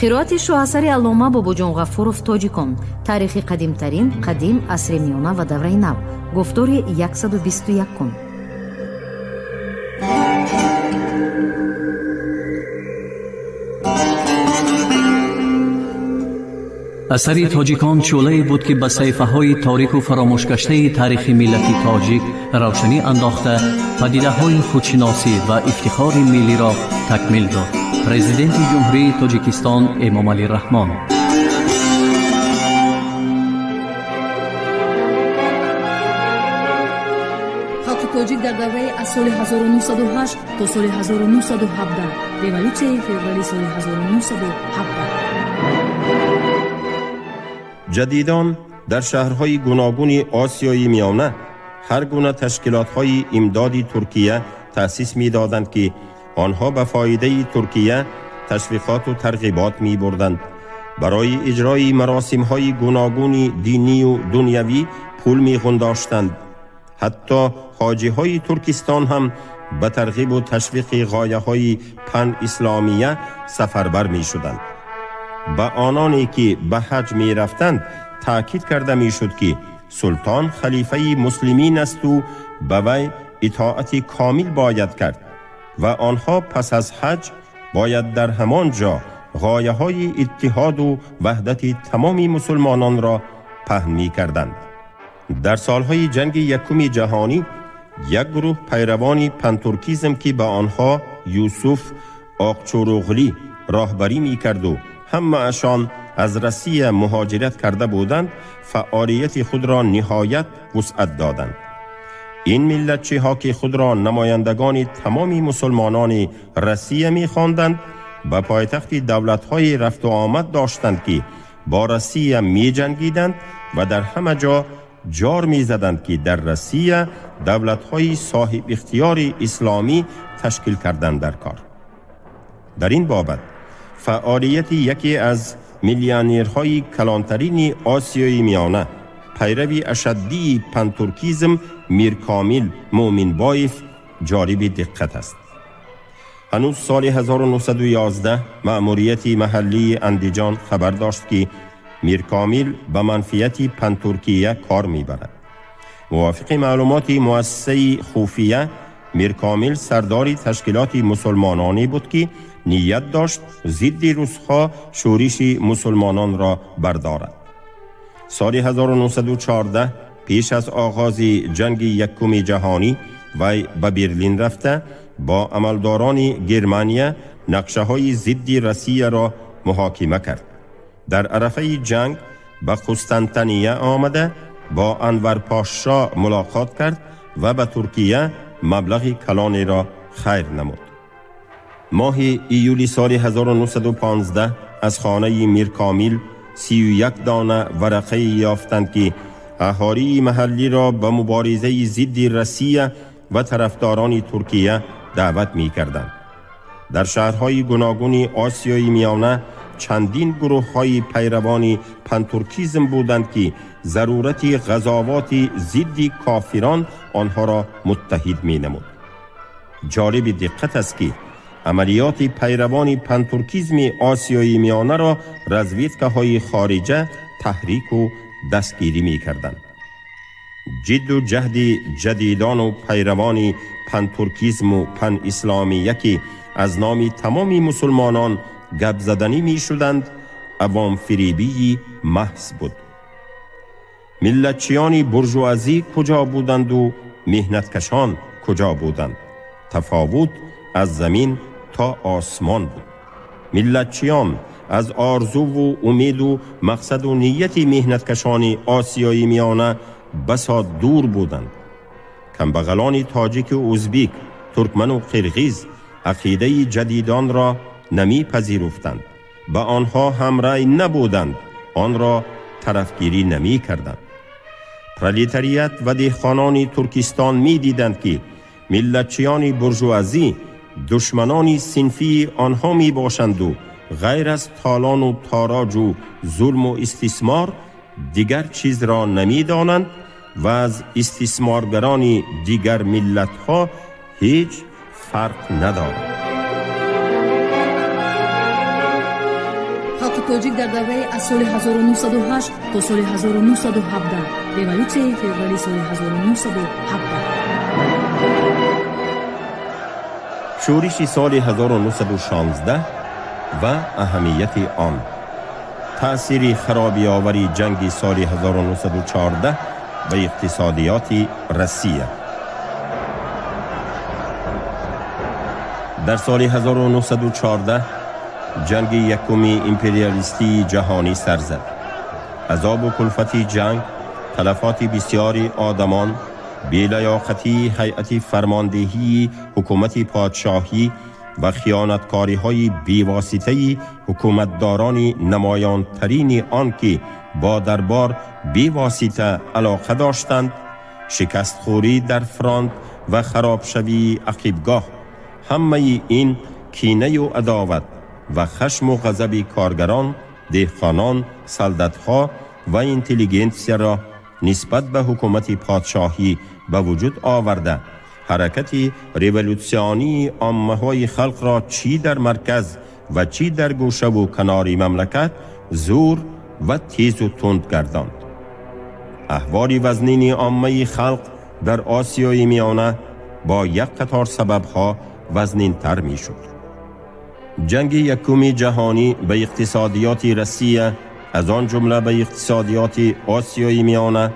қироати шоҳасари аллома бобоҷон ғафуров тоҷикон. таърихи қадимтарин, қадим, асри миёна ва давраи нав. гуфтори 121 اثری تاجیکان شعله‌ای بود که به صحیفه‌های تاریک و فراموش گشته تاریخ ملت تاجیک روشنی انداخته پدیده‌های خودشناسی و افتخار ملی را تکمیل داد. پرزیدنت جمهوری تاجیکستان امامعلی رحمان. خلق تاجیک در دوره از سال 1908 تا سال 1917 رولوسیای فوریه سال 1917. جدیدان در شهرهای گوناگون آسیای میانه هر گونه تشکیلات‌های امدادی ترکیه تأسیس می‌دادند که آنها به فایده ترکیه تشویقات و ترغیبات می‌بردند. برای اجرای مراسم‌های گوناگون دینی و دنیوی پول می‌غنداشتند. حتی حاجی‌های ترکستان هم به ترغیب و تشویق غایه‌های پن اسلامیه سفربر می‌شدند. به آنانی که به حج می رفتند تأکید کرده می شد که سلطان خلیفه مسلمین است و به وی اطاعت کامل باید کرد و آنها پس از حج باید در همان جا غایه های اتحاد و وحدت تمام مسلمانان را پهن می کردند. در سالهای جنگ یکم جهانی یک گروه پیروان پنترکیزم که به آنها یوسف آقچوروغلی راهبری می کرد و همه اشان از روسیه مهاجرت کرده بودند، فعالیت خود را نهایت وسعت دادند. این ملتچی ها که خود را نمایندگان تمامی مسلمانان روسیه می خواندند، به پایتخت دولت های رفت و آمد داشتند که با روسیه می جنگیدند و در همه جا جار می زدند که در روسیه دولت های صاحب اختیار اسلامی تشکیل کردند در کار. در این بابت فعالیت یکی از میلیونرهای کلانترین آسیای میانه، پیروی اشدی پنترکیزم میرکامل مومنبایف جالب دقت است. هنوز سال 1911 مأموریت محلی اندیجان خبر داشت که میرکامل به منفیت پنترکیه کار میبرد. موافق معلومات مؤسسه خفیه، میرکامل سردار تشکیلات مسلمانانی بود که نیت داشت ضد روس‌ها شورش مسلمانان را بردارد. سال 1914 پیش از آغاز جنگ یکم جهانی وی به برلین رفته با عملداران گرمانیا نقشه های ضد روسیه را محاکمه کرد. در عرفه جنگ به قسطنطنیه آمده با انور پاشا ملاقات کرد و به ترکیه مبلغ کلانی را خیر نمود. ماه ایولی سال 1915 از خانه میرکامل 31 دانه ورقه یافتند که اهالی محلی را به مبارزه ضد روسیه و طرفداران ترکیه دعوت می کردند. در شهرهای گوناگون آسیای میانه چندین گروه های پیروان پنترکیزم بودند که ضرورت غزوات ضد کافران آنها را متحد می نمود. جالب دقت است که عملیات پیروان پنترکیزم آسیای میانه را رزویدکه های خارجه تحریک و دستگیری می کردند. جد و جهد جدیدان و پیروان پنترکیزم و پن اسلامیه که از نام تمامی مسلمانان گپ زدنی می شدند عوام فریبی محض بود. ملتچیان برجوازی کجا بودند و مهنتکشان کجا بودند؟ تفاوت از زمین تا آسمان بود. ملتچیان از آرزو و امید و مقصد و نیت مهنتکشان آسیای میانه بسا دور بودند. کمبغلان تاجیک و ازبیک، ترکمن و قرغیز عقیده جدیدان را نمی پذیرفتند. به آنها همراه نبودند، آن را طرفگیری نمی کردند. پرولتاریات و دهقانان ترکستان می دیدند که ملتچیان برجوازی دشمنان صنفی آنها می باشند و غیر از تالان و تاراج و ظلم و استثمار دیگر چیز را نمی دانند و از استثمارگران دیگر ملت ها هیچ فرق ندارد. توجیک در دوره از سال 1908 تا سال 1917 ریولوسیون فوریه سال 1917 شورش سال 1916 و اهمیت آن، تأثیر خرابی آوری جنگ سال 1914 و اقتصادیات روسیه. در سال 1914 جنگ یکمی امپریالیستی جهانی سر زد. عذاب و کلفت جنگ، تلفات بسیاری آدمان، بی‌لیاقتی هیئت فرماندهی حکومت پادشاهی و خیانتکاری‌های بی‌واسطه حکومتداران نمایان‌ترین آن که با دربار بی‌واسطه علاقه داشتند، شکستخوری در فرانت و خرابشوی عقیبگاه، همه این کینه و عداوت و خشم و غضب کارگران، دهقانان، سلطنت‌ها و اینتلیگنسیا را نسبت به حکومت پادشاهی به وجود آورده، حرکت ریولوسیونی عامه‌های خلق را چی در مرکز و چی در گوشه و کناری مملکت زور و تیز و تند گرداند. احوال وزنین عامه خلق در آسیای میانه با یک قطار سببها وزنین تر می شد. جنگ یکم جهانی به اقتصادیات روسیه، از آن جمله به اقتصادیات آسیای میانه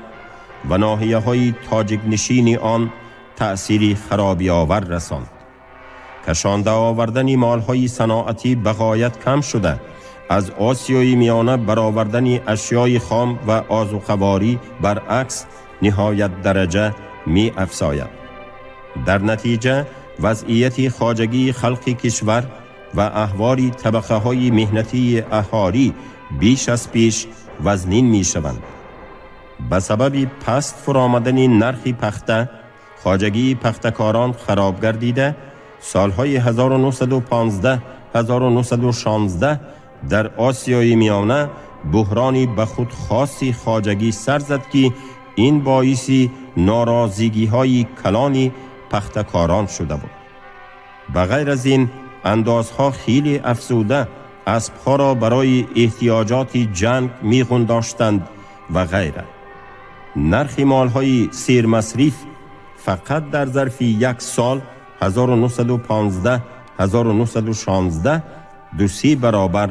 و ناحیه های تاجیک نشین آن تأثیری خرابی آور رساند. کشانده آوردن مال های صناعتی به غایت کم شده، از آسیای میانه برآوردن اشیای خام و آذوقه‌واری برعکس نهایت درجه می افزاید. در نتیجه وضعیت خواجگی خلق کشور و احوال طبقه های مهنتی اهالی بیش از پیش وزنین می شوند. به سبب پست فرآمدن نرخ پخته، خواجگی پختکاران خراب گردیده، سالهای 1915 1916 در آسیای میانه بحرانی به خود خاصی خواجگی سر زد که این باعث ناراضگی های کلان پختکاران شده بود. بغیر از این اندازها خیلی افزوده اسبها را برای احتیاجات جنگ می‌غنداشتند و غیره. نرخ مالهای سیر مصرف فقط در ظرف یک سال 1915 1916 2-3 برابر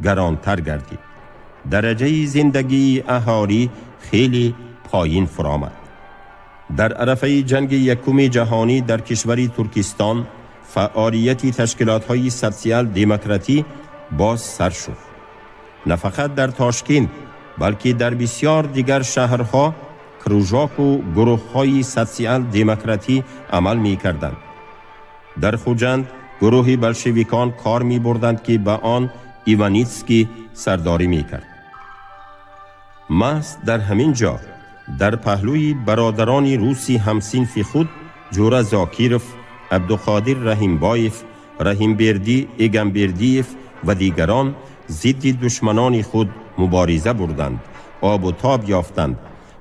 گرانتر گردید. درجه زندگی اهالی خیلی پایین فرآمد. در عرصه جنگ یکم جهانی در کشور ترکستان فعالیت تشکیلات‌های سوسیال دموکراتی باز سر شد. نه فقط در تاشکند بلکه در بسیار دیگر شهرها کروژاک و گروه‌های سوسیال دموکراتی عمل می‌کردند. در خوجند گروهی بلشویکان کار می‌بردند که به آن ایوانیتسکی سرداری می‌کرد. محض در همین جا در پهلوی برادران روسی همسنف خود جورا زاکیروف، عبدالقادر رحیمبایف، رحیمبردی ایگنبردیف و دیگران ضد دشمنان خود مبارزه بردند، آب و تاب یافتند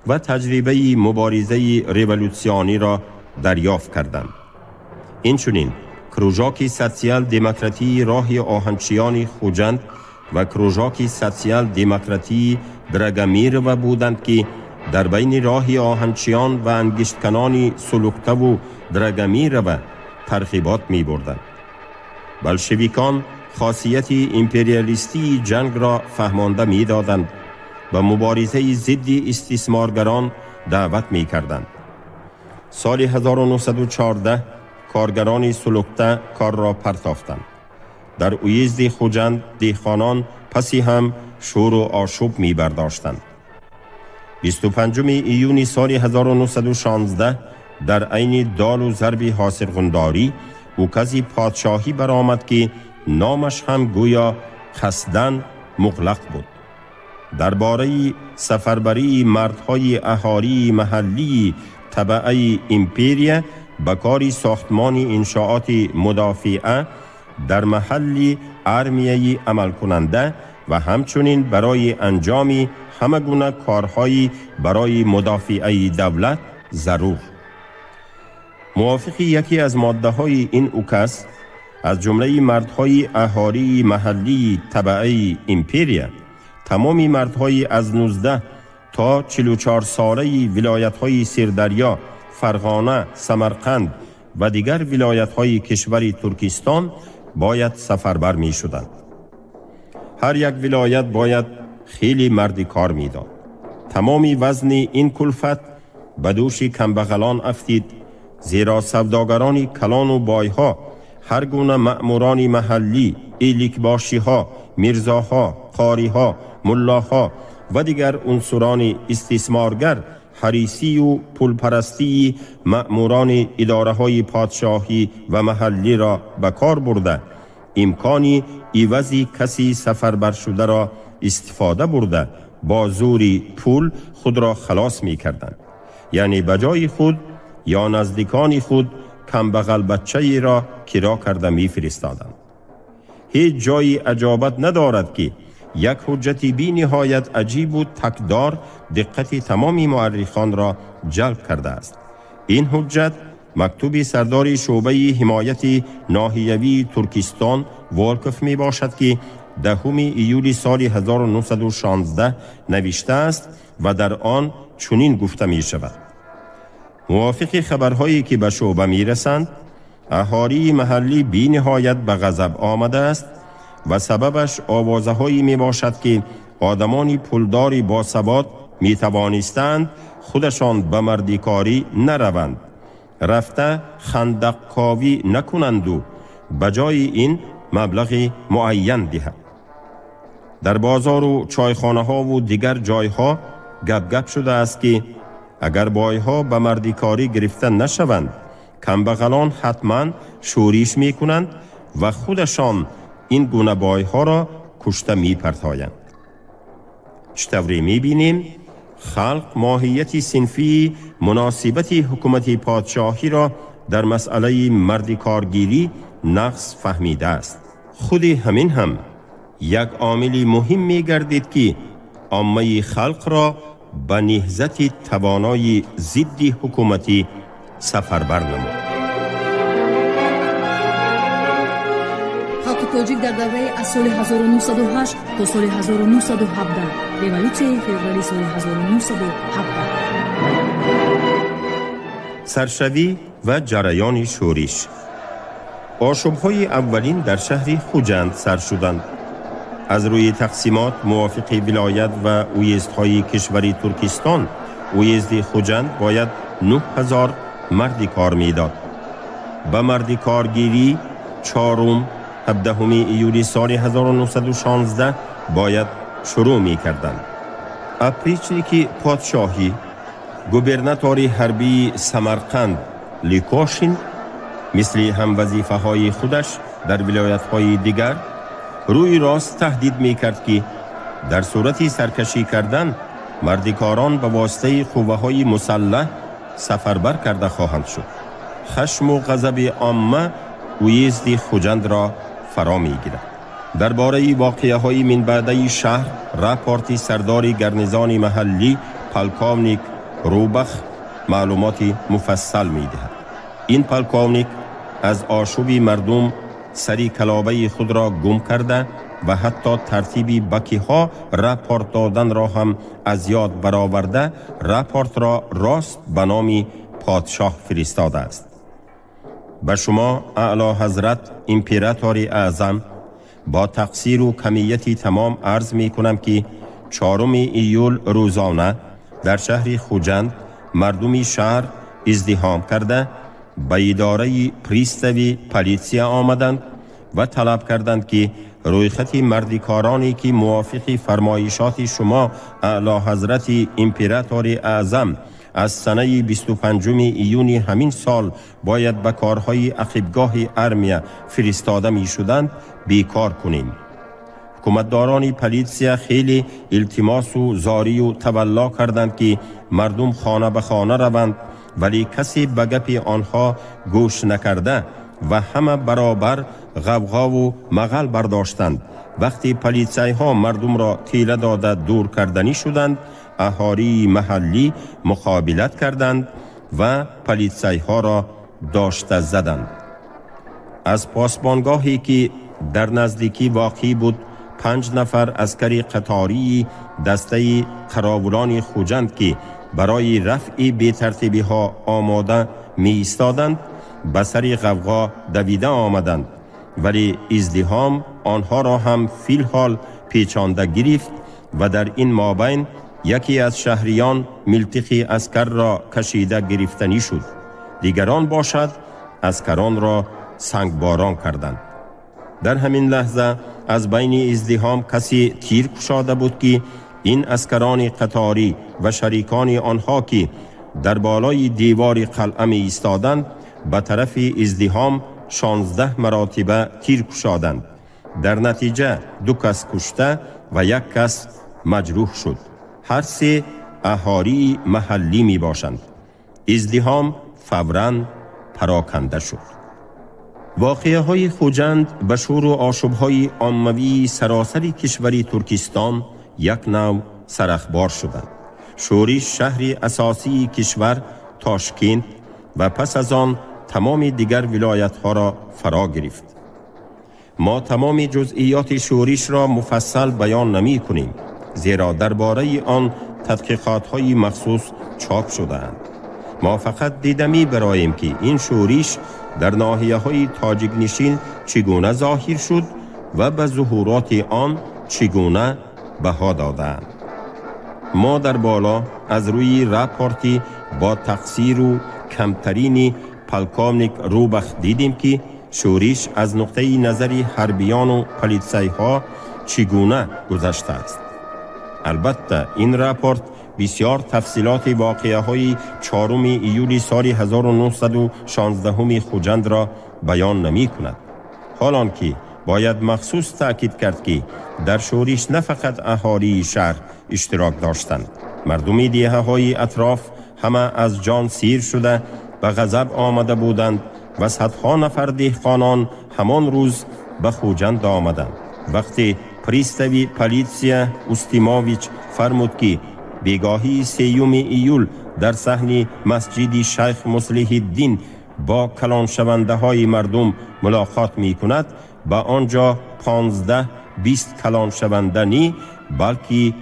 و تجربه مبارزه ریولوسیونی را دریافت کردند. اینچنین کروژاک سوسیال دموکراتی راه آهنچیان خوجند و کروژاک سوسیال دموکراتی درگمیرو بودند که در بین راه آهنچیان و انگشتکنان سلوکته و درگمیرو ترغیبات می بردند. بلشویکان خاصیت امپریالیستی جنگ را فهمانده می دادند و مبارزه ضد استثمارگران دعوت می کردند. سال 1914 کارگران سلوکته کار را پرتافتند. در اویزد خوجند دهقانان پسی هم شور و آشوب می برداشتند. 25 ایون سال 1916 در عین دال و ضرب حاصلخونداری اوکازی پادشاهی برآمد که نامش هم گویا قصداً مغلق بود. درباره سفربری مردهای اهالی محلی تبعه امپریا به کار ساختمان انشاءات مدافعه در محل ارمیه عمل کننده و همچنین برای انجام همه گونه کارهای برای مدافعه دولت ضرور. موافق یکی از ماده های این اوکاس از جمله مردهای اهالی محلی تبعه ایمپریا، تمامی مردهای از 19 تا 44 ساله ولایت‌های سردریا، فرغانه، سمرقند و دیگر ولایت‌های کشور ترکستان باید سفربر می شدند. هر یک ولایت باید خیلی مردی کار می داد. تمامی وزن این کلفت به دوش کمبغلان افتید، زیرا سوداگران کلان و بایها، هر گونه مأموران محلی، ایلیکباشیها، میرزاها، قاریها، ملاها و دیگر عنصران استثمارگر حریصی و پولپرستی مأموران اداره های پادشاهی و محلی را به کار برده، امکانی عوضی کسی سفربر شده را استفاده برده با زوری پول خود را خلاص می کردند. یعنی بجای خود یا نزدیکان خود کمبغل بچه‌ای را کرا کرده می فرستادند. هیچ جایی عجابت ندارد که یک حجت بی نهایت عجیب و تکدار دقت تمامی مورخان را جلب کرده است. این حجت مکتوب سردار شعبه حمایت ناحیوی ترکستان والکف می باشد که 10 ایول سال 1916 نوشته است و در آن چنین گفته می شود: موافق خبرهایی که به شعبه می رسند، اهالی محلی بی نهایت به غضب آمده است و سببش آوازه هایی می باشد که آدمان پولداری با ثبات می توانستند خودشان به مردیکاری نروند، رفته خندق کاوی نکنند و بجای این مبلغ معین دهند. در بازار و چایخانه ها و دیگر جایها گپ شده است که اگر بایها به مردیکاری گرفته نشوند، کمبغلان حتما شوریش می کنند و خودشان این گونه بایها را کشته می پرتایند. چطوری می بینیم خلق ماهیت صنفی مناسبت حکومت پادشاهی را در مسئله مردیکارگیری نقص فهمیده است. خود همین هم یک عامل مهم می گردید که عامه خلق را به نهضت توانای ضد حکومتی سفربر نمود. خلق تاجیک در دوره از سال 1908 تا سال 1917 ریولوسیون فوریه سال 1917 سرشوی و جریان شورش. آشوب‌های اولین در شهر خوجند سر شدند. از روی تقسیمات موافق ولایت و اویزدهای کشور ترکستان، اویزد خوجند باید 9000 مردی کار میداد. به مردی کارگیری 17 ایول سال 1916 باید شروع می کردند. اپریچنیکی پادشاهی، گوبرناتور حربی سمرقند لیکوشین، مثل هم وظیفه های خودش در ولایت های دیگر، روی راست تهدید می کرد که در صورت سرکشی کردن مردیکاران به واسطه قوه های مسلح سفربر کرده خواهند شد. خشم و غضب عامه اویزد خوجند را فرا می گیرد. درباره واقعه های من بعده شهر راپورت سردار گرنیزان محلی پالکاونیک روبخ معلومات مفصل می دهد. این پالکاونیک از آشوب مردم سری کلابه خود را گم کرده و حتی ترتیب بکی ها راپورت دادن را هم از یاد برآورده راپورت را راست به نام پادشاه فرستاده است. به شما اعلی حضرت امپراتور اعظم با تقصیر و کمیت تمام عرض می کنم که 4 ایول روزانه در شهر خوجند مردمی شهر ازدحام کرده به اداره پریستوی پلیسیا آمدند و طلب کردند که رویخط مردیکارانی که موافق فرمایشات شما اعلی حضرت امپراتور اعظم از سنه 25 ایون همین سال باید به کارهای عقبگاه ارمیا فرستاده می شدند بیکار کنیم. حکومتداران پلیسیا خیلی التماس و زاری و تولا کردند که مردم خانه به خانه روند، ولی کسی به گپ آنها گوش نکرده و همه برابر غوغا و مغل برداشتند. وقتی پلیسای ها مردم را تیره داده دور کردنی شدند، اهالی محلی مقابلت کردند و پلیسای ها را داشته زدند. از پاسبانگاهی که در نزدیکی واقع بود 5 نفر عسکری قطاری دسته قراولان خوجند که برای رفع بی‌ترتیبی ها آماده می ایستادند به سر غوغا دویده آمدند، ولی ازدحام آنها را هم فی الحال پیچانده گرفت و در این مابین یکی از شهریان ملتقی عسکر را کشیده گرفتنی شد. دیگران باشد عسکران را سنگباران کردند. در همین لحظه از بین ازدحام کسی تیر کشاده بود که این عسکران قطاری و شریکان آنها که در بالای دیوار قلعه می ایستادند به طرف ازدحام 16 مراتبه تیر کشادند. در نتیجه 2 کس کشته و 1 کس مجروح شد. هر 3 اهالی محلی می باشند. ازدحام فوراً پراکنده شد. واقعه های خوجند به شور و آشوب های عاموی سراسر کشور ترکستان یک نوع سرخبار شدند. شورش شهر اساسی کشور تاشکند و پس از آن تمام دیگر ولایت ها را فرا گرفت. ما تمام جزئیات شورش را مفصل بیان نمی کنیم، زیرا درباره آن تحقیقات های مخصوص چاپ شده اند. ما فقط دیده می براییم که این شورش در ناحیه های تاجیک نشین چگونه ظاهر شد و به ظهورات آن چگونه بها دادند. ما در بالا از روی راپورتی با تقصیر و کمترین پلکامنیک روبخ دیدیم که شورش از نقطه نظر حربیان و پلیسای ها چگونه گذشته است. البته این راپورت بسیار تفصیلات واقعه های 4 ایول سال 1916 خوجند را بیان نمی کند. حالانکه باید مخصوص تأکید کرد که در شورش نه فقط اهالی شهر اشتراک داشتند. مردم دیهه های اطراف همه از جان سیر شده به غضب آمده بودند و صدها نفر دهقانان همان روز به خوجند آمدند. وقتی پریستوی پلیتسیا اوستیماویچ فرمود که بیگاهی 3 ایول در صحن مسجد شیخ مصلح الدین با کلان شونده های مردم ملاقات می کند، با آنجا 15-20 کلان شونده نی بلکه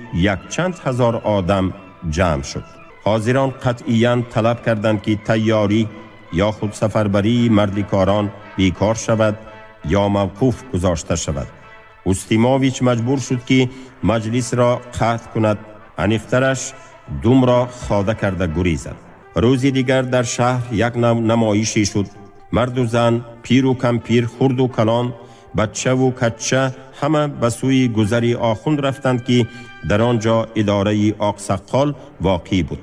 100,000 آدم جمع شد. حاضران قطعیاً طلب کردند که تیاری یا خود سفربری مردکاران بیکار شود یا موقوف گذاشته شود. اوستیماویچ مجبور شد که مجلس را قطع کند. انیخترش دوم را خاده کرده گریزد. روزی دیگر در شهر یک نمایشی شد. مرد و زن، پیر و کمپیر، خرد و کلان، بچه و کچه همه به سوی گذری آخوند رفتند که در آنجا اداره آقسقال واقع بود.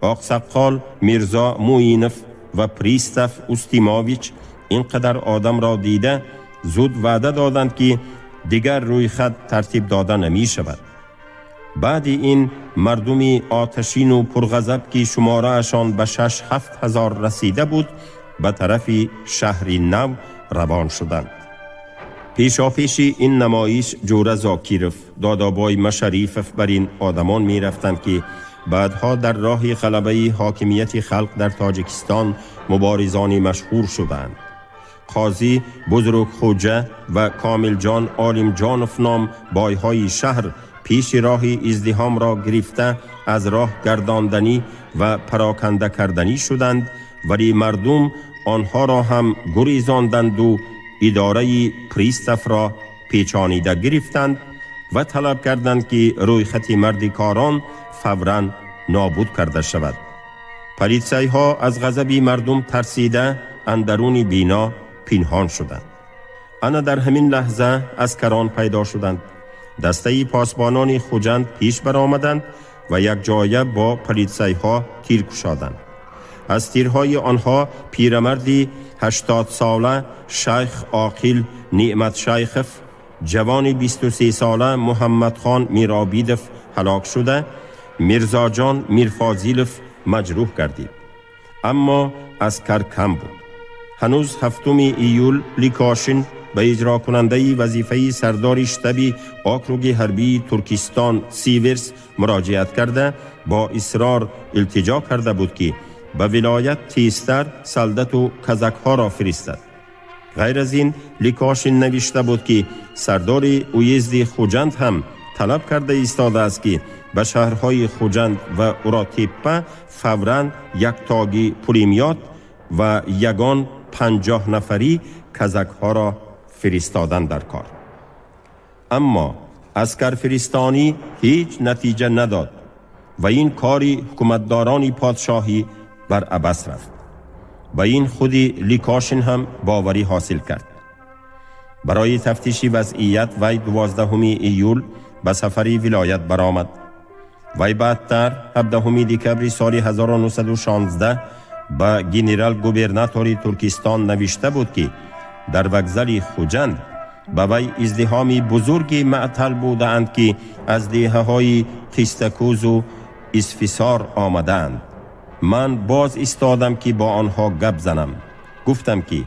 آقسقال میرزا موینف و پریستف اوستیماویچ اینقدر آدم را دیده زود وعده دادند که دیگر روی خط ترتیب داده نمی شود. بعد این مردمی آتشین و پرغضب که شماره اشان به 6-7 هزار رسیده بود به طرف شهری نو روان شدند. پیشاپیش این نمایش جوره زاکیرف، دادابای مشریفف بر این آدمان می رفتند که بعدها در راه غلبه حاکمیت خلق در تاجیکستان مبارزانی مشهور شدند. قاضی بزرگ خوجه و کامل جان عالم جانف نام بایهای شهر پیش راه ازدحام را گرفته از راه گرداندنی و پراکنده کردنی شدند، ولی مردم آنها را هم گریزاندند و اداره پریستف را پیچانیده گرفتند و طلب کردند که روی خط مردکاران فوراً نابود کرده شود. پلیسای ها از غضب مردم ترسیده اندرون بینا پنهان شدند. انا در همین لحظه عسکران پیدا شدند. دسته پاسبانان خوجند پیش برآمدند و یک جایه با پلیسای ها تیر کشادند. از تیرهای آنها پیرمردی 80 ساله شیخ عاقل نعمت شیخف، جوان 23 ساله محمد خان میرابیدف هلاک شده، میرزا جان میرفازیلف مجروح گردید. اما عسکر کم بود. هنوز 7 ایول لیکاشین به اجرا کننده وظیفه سردار شتاب آکروگ حربی ترکستان سیورس مراجعت کرده با اصرار التجا کرده بود که به ولایت تیستر سلدت و کزک ها را فرستد. غیر از این لیکاشین نوشته بود که سردار اویزد خوجند هم طلب کرده ایستاده است که به شهرهای خوجند و اوراتیپه فوراً یک تاگی پولیمیات و یگان 50 نفری کزک ها را فرستادن در کار. اما عسکر فرستانی هیچ نتیجه نداد و این کاری حکومتداران پادشاهی بر عبث رفت. و این خودی لیکاشین هم باوری حاصل کرد. برای تفتیش وضعیت وی 12 ایول به سفری ولایت برآمد. وی بعدتر 17 دکبر سال 1916 به گنرال گوبرناتور ترکستان نوشته بود که در وگزل خوجند به وی ازدحامی بزرگی معطل بودند که از دیهه های قیستکوز و اسفسار آمدند. من باز ایستادم که با آنها گپ زنم. گفتم که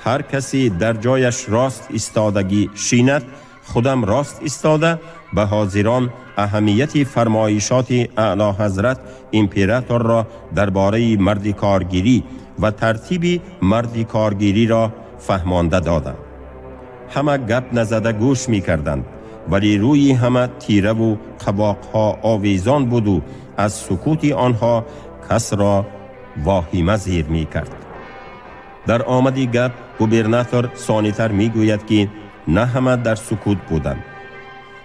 هر کسی در جایش راست ایستادگی شیند، خودم راست ایستاده به حاضران اهمیت فرمایشات اعلی حضرت امپراتور را درباره مرد کارگیری و ترتیب مرد کارگیری را فهمانده دادم. همه گپ نزده گوش می کردند، ولی روی همه تیره و قباقها آویزان بود و از سکوت آنها کس را واهمه زیر می کرد. در آمدی گپ گوبرناتور ثانیتر می گوید که نه همه در سکوت بودند.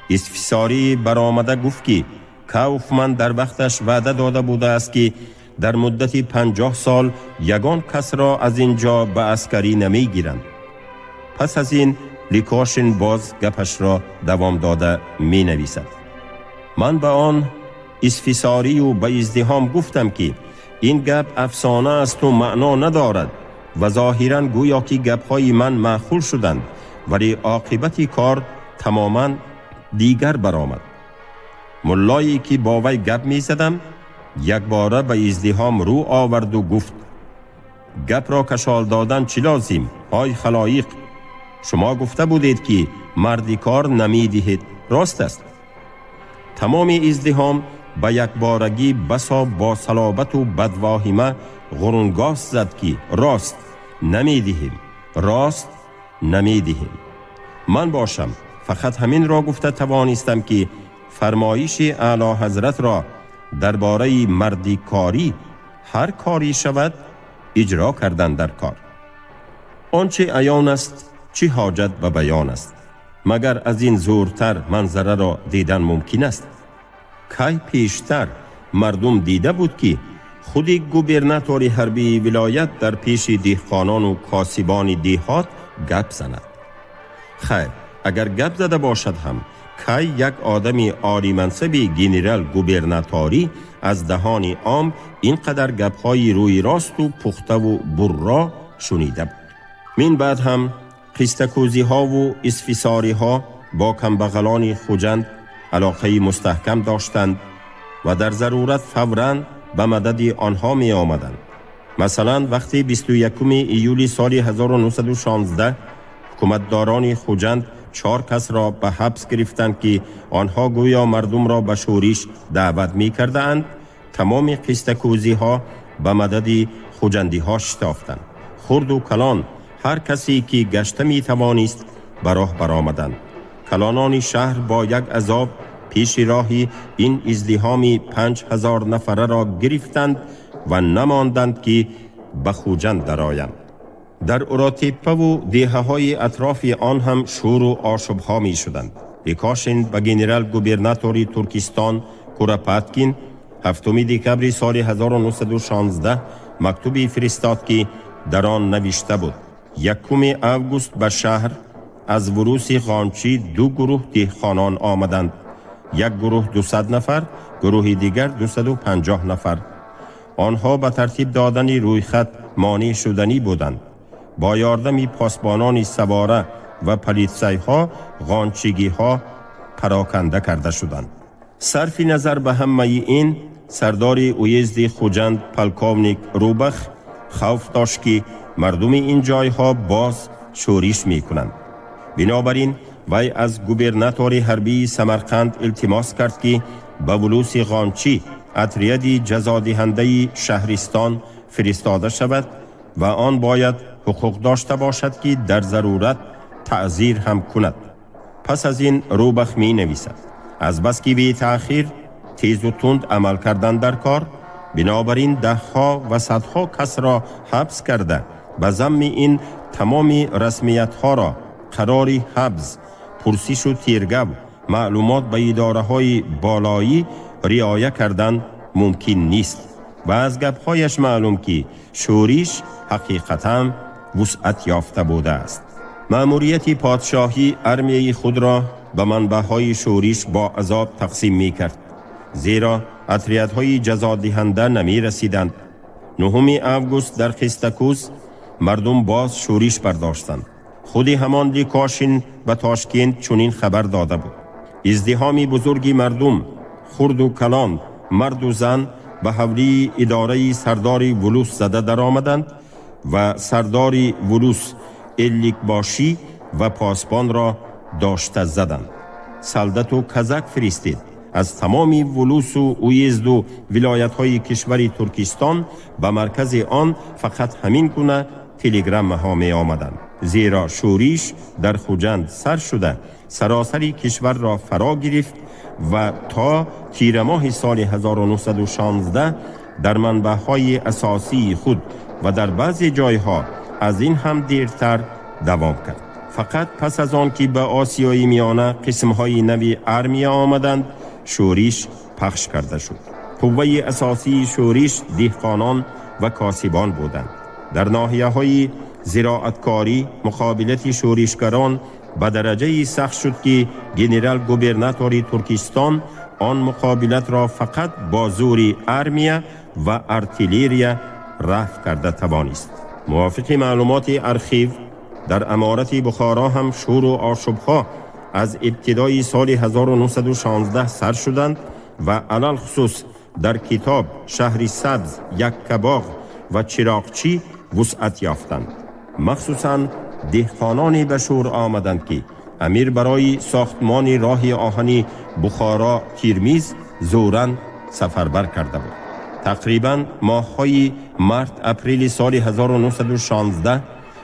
اسفساری برآمده گفت که کاوفمن در وقتش وعده داده بوده است که در مدت 50 سال یگان کس را از اینجا به عسکری نمی گیرند. پس از این لیکاشین باز گپش را دوام داده می نویسد. من به آن اسفساری و به ازدحام گفتم که این گپ افسانه است و معنا ندارد و ظاهراً گویا که گپ‌های من معقول شدند، ولی عاقبت کار تماماً دیگر برآمد. ملایی که با وی گپ می زدم یک باره به ازدحام رو آورد و گفت گپ را کشال دادن چی لازم؟ های خلایق، شما گفته بودید که مردی کار نمی دهید، راست است. تمام ازدحام به یک بارگی بسا با صلابت و بدواهمه غرونگاس زد که راست نمی دهیم، راست نمی دهیم. من باشم فقط همین را گفته توانستم که فرمایش اعلی حضرت را درباره مردی کاری هر کاری شود اجرا کردن در کار. آنچه عیان است چه حاجت به بیان است، مگر از این زورتر منظره را دیدن ممکن است؟ کی پیشتر مردم دیده بود که خود گوبرناتور حربی ولایت در پیش دهقانان و کاسبان دیهات گپ زند؟ خیر، اگر گپ زده باشد هم کی یک آدمی عالی منصبی گنرال گوبرناتوری از دهان عام اینقدر گپ‌های روی راست و پخته و برا شنیده بود؟ من بعد هم قیستکوزی ها و اسفساری ها با کمبغلان خوجند علاقه مستحکم داشتند و در ضرورت فوراً به مدد آنها می آمدند. مثلا وقتی 21 ایولی سال 1916 حکومتداران خوجند 4 کس را به حبس گرفتند که آنها گویا مردم را به شورش دعوت می کردند، تمام قیستکوزی ها به مدد خوجندی ها شتافتند. خرد و کلان هر کسی که گشته می توانست به راه برآمدند. کلانان شهر با یک عذاب پیش راهی این ازدحام 5000 نفره را گرفتند و نماندند که به خوجند درآیند. در اوراتیپه و دیهه های اطراف آن هم شور و آشوب ها می شدند. لیکاشین به گنرال گوبرناتور ترکستان کوراپاتکین 7 دکبر سال 1916 مکتوبی فرستاد که در آن نوشته بود 1 اوگوست به شهر از وروس غانچی 2 گروه دهقانان آمدند. یک گروه 200 نفر، گروه دیگر 250 نفر. آنها به ترتیب دادن روی خط مانع شدنی بودند. با یاردم پاسبانان سواره و پلیتسای ها غانچیگی ها پراکنده کرده شدند. صرف نظر به همه این، سردار اویزد خوجند پلکاونیک روبخ خوف داشت که مردم این جایها باز شورش می کنند. بنابراین وی از گوبرناتور حربی سمرقند التماس کرد که به ولوس غانچی اتریدی جزادهنده شهرستان فرستاده شود و آن باید حقوق داشته باشد که در ضرورت تعزیر هم کند. پس از این روبخ می نویسد: از بس که بی تأخیر تیز و تند عمل کردن در کار، بنابراین دهها و صدها کس را حبس کرده به ضمن این تمام رسمیت ها را قرار حبس، پرسش و تیرگب معلومات به اداره های بالایی رعایت کردن ممکن نیست. و از گپ‌هایش معلوم که شورش حقیقتاً وسعت یافته بوده است. مأموریت پادشاهی ارمیه خود را به منبع‌های شورش با عذاب تقسیم می کرد، زیرا اطریت‌های جزا دهنده نمی رسیدند. 9 اوگوست در خیستکوز مردم باز شورش برداشتند. خود همان لیکاشین و تاشکند چنین خبر داده بود: ازدحام بزرگی مردم، خرد و کلان، مرد و زن به حولی اداره سردار ولوس زده در آمدند و سردار ولوس الیک باشی و پاسبان را داشته زدند. سلدت و کزک فرستید. از تمام ولوس و اویزد و ولایت های کشور ترکستان به مرکز آن فقط همین گونه تلگرام ها می آمدند، زیرا شورش در خوجند سر شده سراسری کشور را فرا گرفت و تا تیر ماه سال 1916 در منبع‌های اساسی خود و در بعضی جایها از این هم دیرتر دوام کرد. فقط پس از آن که به آسیای میانه قسم‌های نوی ارمیه آمدند، شورش پخش کرده شد. قوه اساسی شورش دهقانان و کاسبان بودند. در ناحیه‌های زراعتکاری مقابلت شورشگران به درجه سخت شد که گنرال گوبرناتور ترکستان آن مقابلت را فقط با زور ارمیه و ارتیلری رفع کرده توانست. موافق معلومات ارخیو، در امارت بخارا هم شور و آشوب‌ها از ابتدای سال 1916 سر شدند و علل خصوص در کتاب شهر سبز، یکباغ و چراغچی وسعت یافتند. مخصوصاً دهقانان به شور آمدند که امیر برای ساختمان راه آهنی بخارا تیرمیز زوراً سفربر کرده بود. تقریباً ماه‌های مارت اپریل سال 1916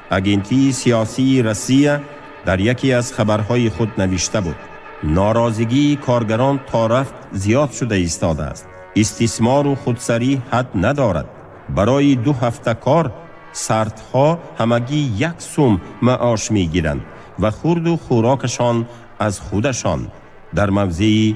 اگنتی سیاسی روسیه در یکی از خبرهای خود نوشته بود: ناراضگی کارگران تا رفت زیاد شده ایستاده است. استثمار و خودسری حد ندارد. برای 2 هفته کار سردها همگی 1 سوم معاش می گیرند و خورد و خوراکشان از خودشان. در موضع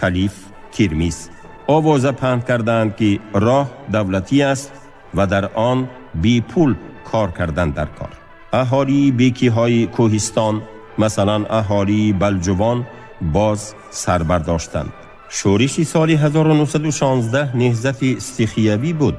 کلیف کرمیز آوازه پهن کردند که راه دولتی است و در آن بی پول کار کردن در کار. اهالی بیکی های کوهستان، مثلا اهالی بلجوان، باز سر برداشتند. شورش سال 1916 نهضت استخیوی بود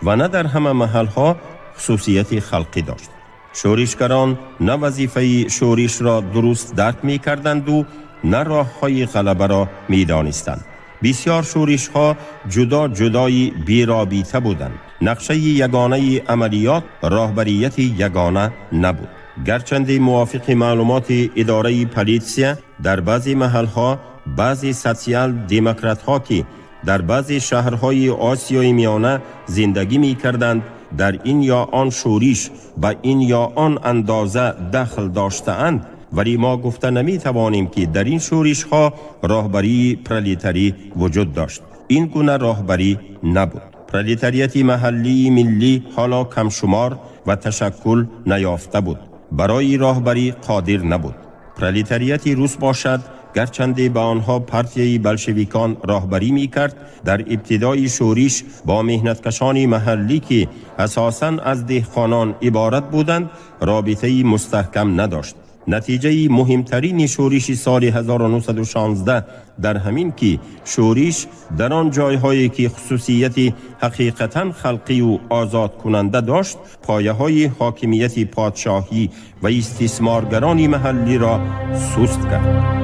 و نه در همه محلها خصوصیت خلقی داشت. شورشگران نه وظیفه شورش را درست درک می کردند و نه راه های غلبه را می دانستند. بسیار شورش ها جدا جدای بی رابطه بودند. نقشه یگانه عملیات راهبریت یگانه نبود. گرچند موافق معلومات اداره پلیسیا در بعضی محلها بعضی سوسیال دموکرات ها که در بعضی شهرهای آسیای میانه زندگی می کردند در این یا آن شورش با این یا آن اندازه دخل داشتند، ولی ما گفته نمی توانیم که در این شورش ها راهبری پرولتاری وجود داشت. این گونه راهبری نبود. پرولتاریت محلی ملی حالا کم شمار و تشکل نیافته بود. برای راهبری قادر نبود. پرولتاریت روس باشد، گرچند به آنها پارتی بلشویکان راهبری می کرد، در ابتدای شورش با مهنتکشان محلی که اساساً از دهقانان عبارت بودند رابطه مستحکم نداشت. نتیجه مهمترین شورش سال 1916 در همین که شورش در آن جایهایی که خصوصیت حقیقتاً خلقی و آزاد کننده داشت پایه های حاکمیت پادشاهی و استثمارگران محلی را سست کرد.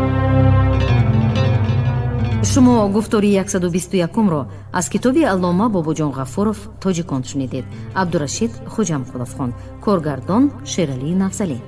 شما گفتاری 121 رو از کتاب علامه باباجان غفورов تاجیکان شنیدید. عبدالرشید خوجامقулов خوند. کارگردان شیرالی نفسلی.